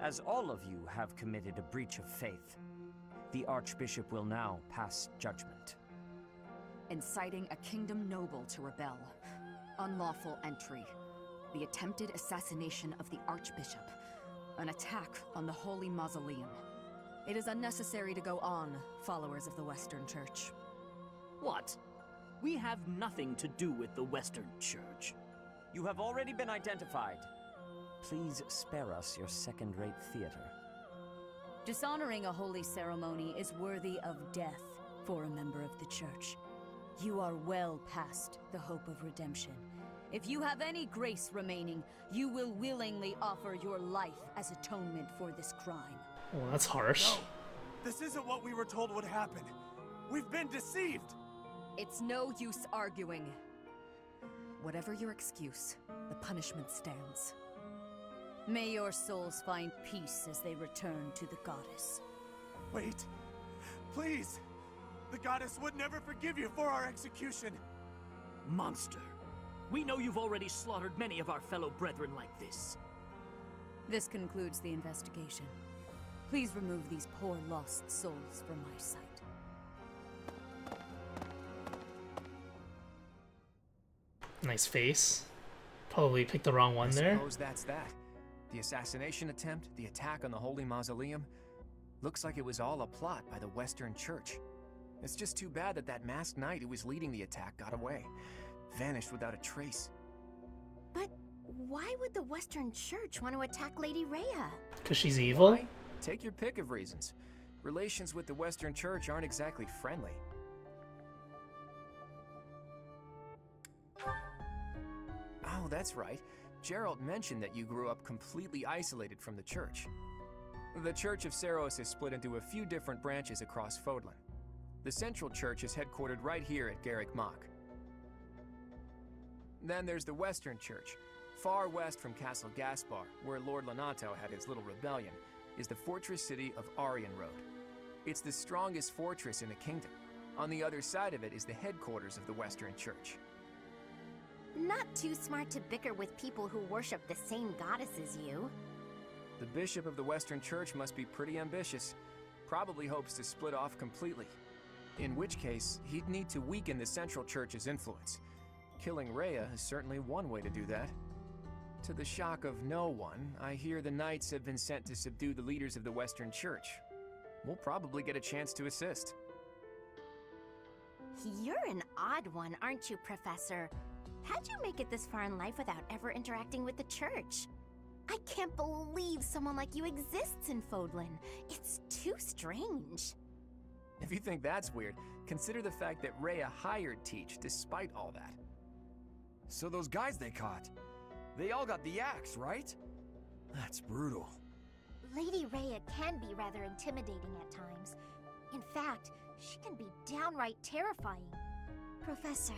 As all of you have committed a breach of faith, the Archbishop will now pass judgment. Inciting a kingdom noble to rebel. Unlawful entry. The attempted assassination of the Archbishop. An attack on the Holy Mausoleum. It is unnecessary to go on, followers of the Western Church. What? We have nothing to do with the Western Church. You have already been identified. Please spare us your second-rate theater. Dishonoring a holy ceremony is worthy of death for a member of the Church. You are well past the hope of redemption. If you have any grace remaining, you will willingly offer your life as atonement for this crime. Well, that's harsh. No, this isn't what we were told would happen. We've been deceived. It's no use arguing. Whatever your excuse, the punishment stands. May your souls find peace as they return to the goddess. Wait, please. The goddess would never forgive you for our execution. Monster. We know you've already slaughtered many of our fellow brethren like this. This concludes the investigation. Please remove these poor lost souls from my sight. Nice face. Probably picked the wrong one there. I suppose that's that. The assassination attempt, the attack on the Holy Mausoleum. Looks like it was all a plot by the Western Church. It's just too bad that that masked knight who was leading the attack got away. Vanished without a trace. But why would the Western Church want to attack Lady Rhea? Because she's evil? Why? Take your pick of reasons. Relations with the Western Church aren't exactly friendly. Oh, that's right. Gerald mentioned that you grew up completely isolated from the church. The Church of Seiros is split into a few different branches across Fodlan. The Central Church is headquartered right here at Garrick Mach. Then there's the Western Church. Far west from Castle Gaspar, where Lord Lonato had his little rebellion, is the fortress city of Aryan Road. It's the strongest fortress in the kingdom. On the other side of it is the headquarters of the Western Church. Not too smart to bicker with people who worship the same goddess as you. The bishop of the Western Church must be pretty ambitious. Probably hopes to split off completely. In which case, he'd need to weaken the Central Church's influence. Killing Rhea is certainly one way to do that. To the shock of no one, I hear the Knights have been sent to subdue the leaders of the Western Church. We'll probably get a chance to assist. You're an odd one, aren't you, Professor? How'd you make it this far in life without ever interacting with the Church? I can't believe someone like you exists in Fodlan. It's too strange. If you think that's weird, consider the fact that Rhea hired Teach despite all that. So those guys they caught, they all got the axe, right? That's brutal. Lady Rhea can be rather intimidating at times. In fact, she can be downright terrifying. Professor,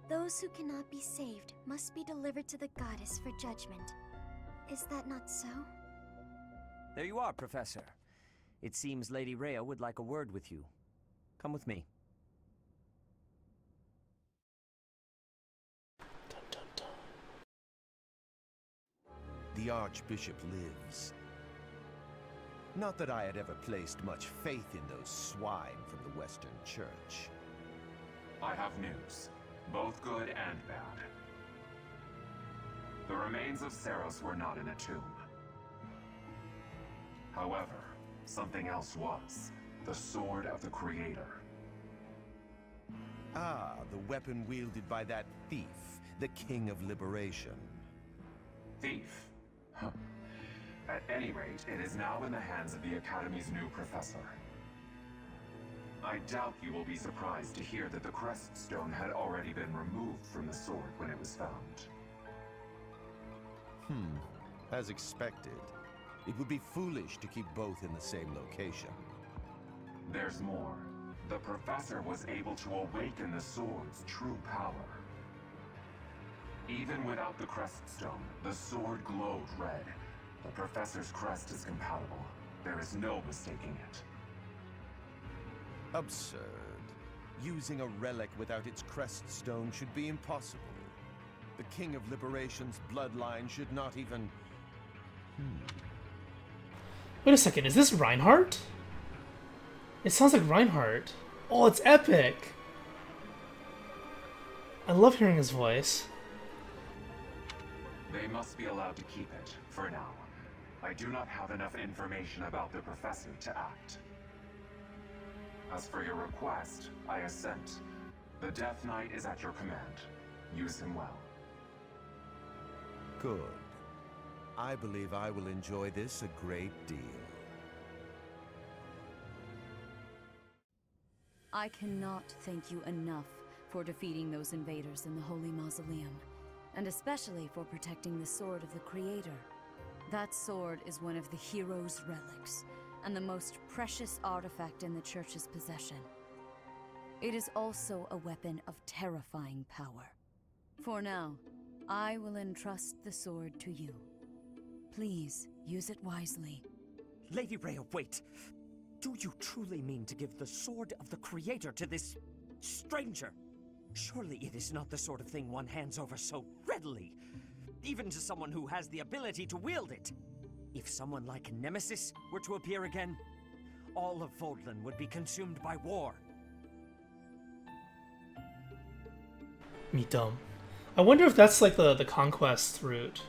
those who cannot be saved must be delivered to the goddess for judgment. Is that not so? There you are, Professor. It seems Lady Rhea would like a word with you. Come with me. Dun, dun, dun. The Archbishop lives. Not that I had ever placed much faith in those swine from the Western Church. I have news, both good and bad. The remains of Seiros were not in a tomb. However, something else was. The Sword of the Creator. Ah, the weapon wielded by that thief, the King of Liberation. Thief? Huh. At any rate, it is now in the hands of the Academy's new professor. I doubt you will be surprised to hear that the crest stone had already been removed from the sword when it was found. As expected. It would be foolish to keep both in the same location. There's more. The professor was able to awaken the sword's true power. Even without the crest stone, the sword glowed red. The professor's crest is compatible. There is no mistaking it. Absurd. Using a relic without its crest stone should be impossible. The King of Liberation's bloodline should not even... Wait a second, is this Reinhardt? It sounds like Reinhardt. Oh, it's epic! I love hearing his voice. They must be allowed to keep it, for now. I do not have enough information about the Professor to act. As for your request, I assent. The Death Knight is at your command. Use him well. Good. I believe I will enjoy this a great deal. I cannot thank you enough for defeating those invaders in the Holy Mausoleum, and especially for protecting the Sword of the Creator. That sword is one of the hero's relics, and the most precious artifact in the Church's possession. It is also a weapon of terrifying power. For now, I will entrust the sword to you. Please, use it wisely. Lady Rhea, wait! Do you truly mean to give the Sword of the Creator to this stranger? Surely it is not the sort of thing one hands over so readily, even to someone who has the ability to wield it. If someone like Nemesis were to appear again, all of Fodlan would be consumed by war. Me dumb. I wonder if that's like the conquest route.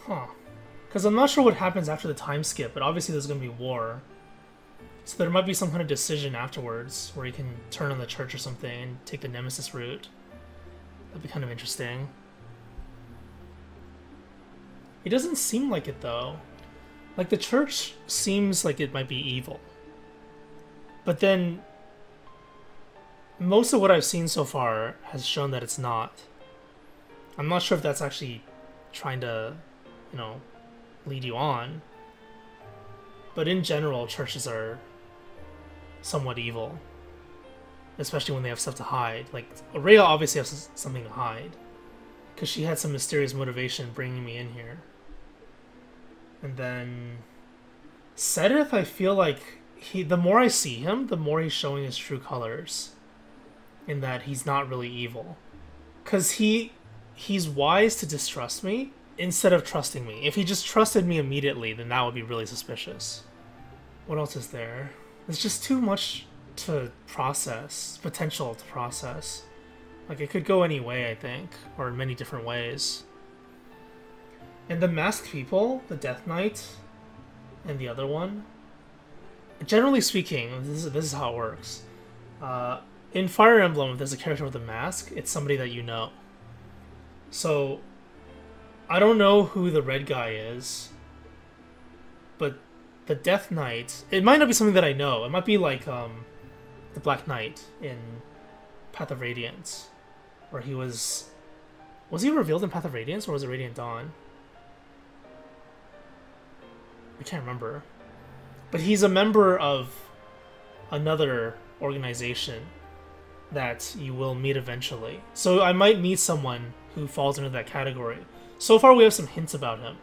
Huh. Because I'm not sure what happens after the time skip, but obviously there's going to be war. So there might be some kind of decision afterwards where you can turn on the Church or something and take the Nemesis route. That'd be kind of interesting. It doesn't seem like it though. Like the Church seems like it might be evil. But then most of what I've seen so far has shown that it's not. I'm not sure if that's actually trying to, you know, lead you on. But in general, churches are somewhat evil. Especially when they have stuff to hide. Like, Rhea obviously has something to hide. Because she had some mysterious motivation bringing me in here. And then Sedith, I feel like the more I see him, the more he's showing his true colors. In that he's not really evil. Because he's wise to distrust me instead of trusting me. If he just trusted me immediately, then that would be really suspicious. What else is there? There's just too much to process, potential to process. Like, it could go any way, I think, or in many different ways. And the masked people, the Death Knight, and the other one, generally speaking, this is how it works. In Fire Emblem, if there's a character with a mask, it's somebody that you know. So, I don't know who the red guy is, but the Death Knight, it might not be something that I know. It might be like the Black Knight in Path of Radiance, where he was he revealed in Path of Radiance, or was it Radiant Dawn? I can't remember. But he's a member of another organization that you will meet eventually. So I might meet someone who falls into that category. So far we have some hints about him.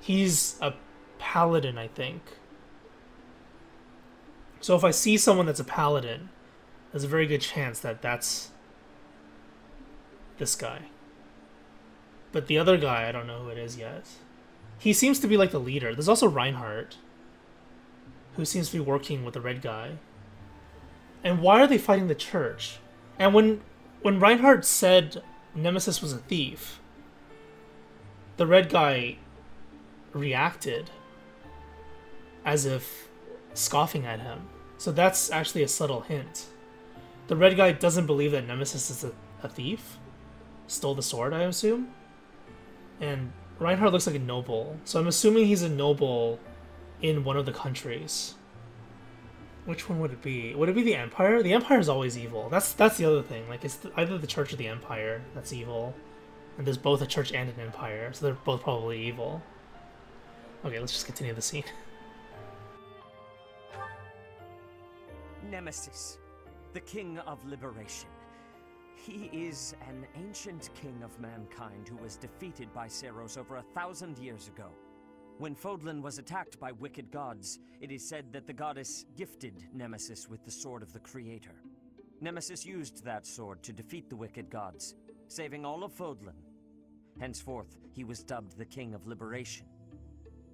He's a paladin, I think. So if I see someone that's a paladin, there's a very good chance that that's this guy. But the other guy, I don't know who it is yet. He seems to be like the leader. There's also Reinhardt, who seems to be working with the red guy. And why are they fighting the Church? And when Reinhardt said Nemesis was a thief, the red guy reacted as if scoffing at him. So that's actually a subtle hint. The red guy doesn't believe that Nemesis is a thief. Stole the sword, I assume. And Reinhardt looks like a noble. So I'm assuming he's a noble in one of the countries. Which one would it be? Would it be the Empire? The Empire is always evil. That's the other thing. Like, it's either the Church or the Empire that's evil. And there's both a Church and an Empire, so they're both probably evil. Okay, let's just continue the scene. Nemesis, the King of Liberation. He is an ancient king of mankind who was defeated by Seiros over 1,000 years ago. When Fodlan was attacked by wicked gods, it is said that the goddess gifted Nemesis with the Sword of the Creator. Nemesis used that sword to defeat the wicked gods, saving all of Fodlan. Henceforth, he was dubbed the King of Liberation.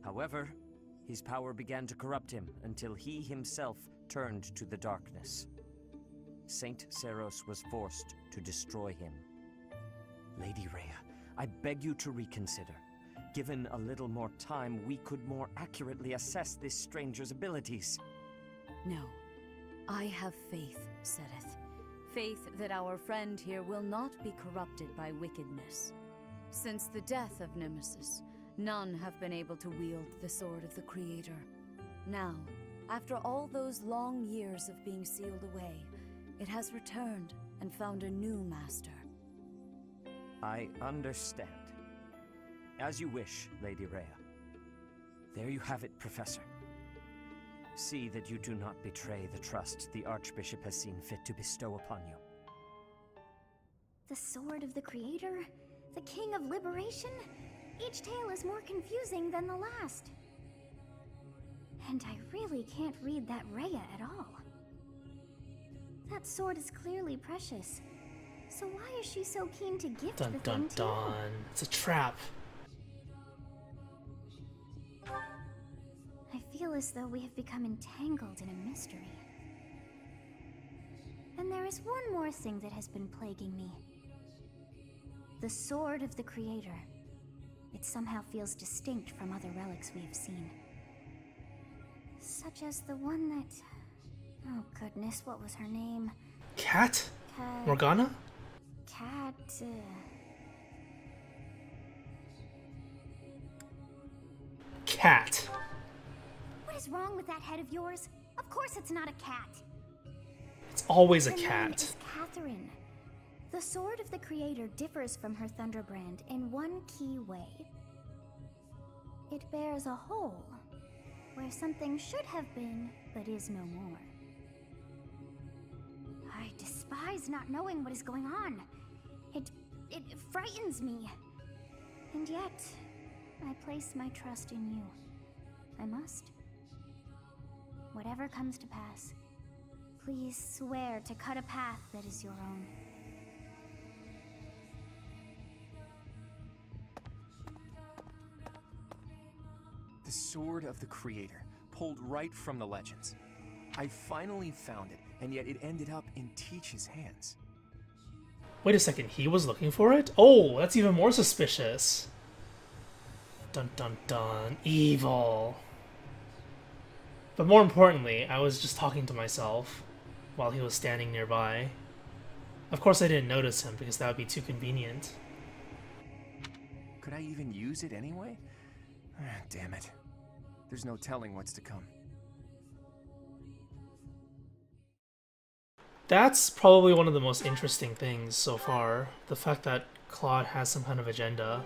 However, his power began to corrupt him until he himself turned to the darkness. Saint Seros was forced to destroy him. Lady Rhea, I beg you to reconsider. Given a little more time, we could more accurately assess this stranger's abilities. No. I have faith, Sereth. Faith that our friend here will not be corrupted by wickedness. Since the death of Nemesis, none have been able to wield the Sword of the Creator. Now, after all those long years of being sealed away, it has returned and found a new master. I understand. As you wish, Lady Rhea. There you have it, Professor. See that you do not betray the trust the Archbishop has seen fit to bestow upon you. The Sword of the Creator? The King of Liberation? Each tale is more confusing than the last. And I really can't read that Rhea at all. That sword is clearly precious. So why is she so keen to gift the thing to you? It's a trap. I feel as though we have become entangled in a mystery. And there is one more thing that has been plaguing me. The Sword of the Creator. It somehow feels distinct from other relics we have seen. Such as the one that... Oh goodness, what was her name? Cat? Morgana? Cat... Cat. What is wrong with that head of yours? Of course it's not a cat. It's always a Her name cat. is Catherine. The Sword of the Creator differs from her Thunderbrand in one key way. It bears a hole, where something should have been, but is no more. I despise not knowing what is going on. It frightens me. And yet, I place my trust in you. I must. Whatever comes to pass, please swear to cut a path that is your own. The Sword of the Creator, pulled right from the legends. I finally found it, and yet it ended up in Teach's hands. Wait a second, he was looking for it? Oh, that's even more suspicious. Dun dun dun. Evil. But more importantly, I was just talking to myself while he was standing nearby. Of course I didn't notice him because that would be too convenient. Could I even use it anyway? Damn it. There's no telling what's to come. That's probably one of the most interesting things so far. The fact that Claude has some kind of agenda.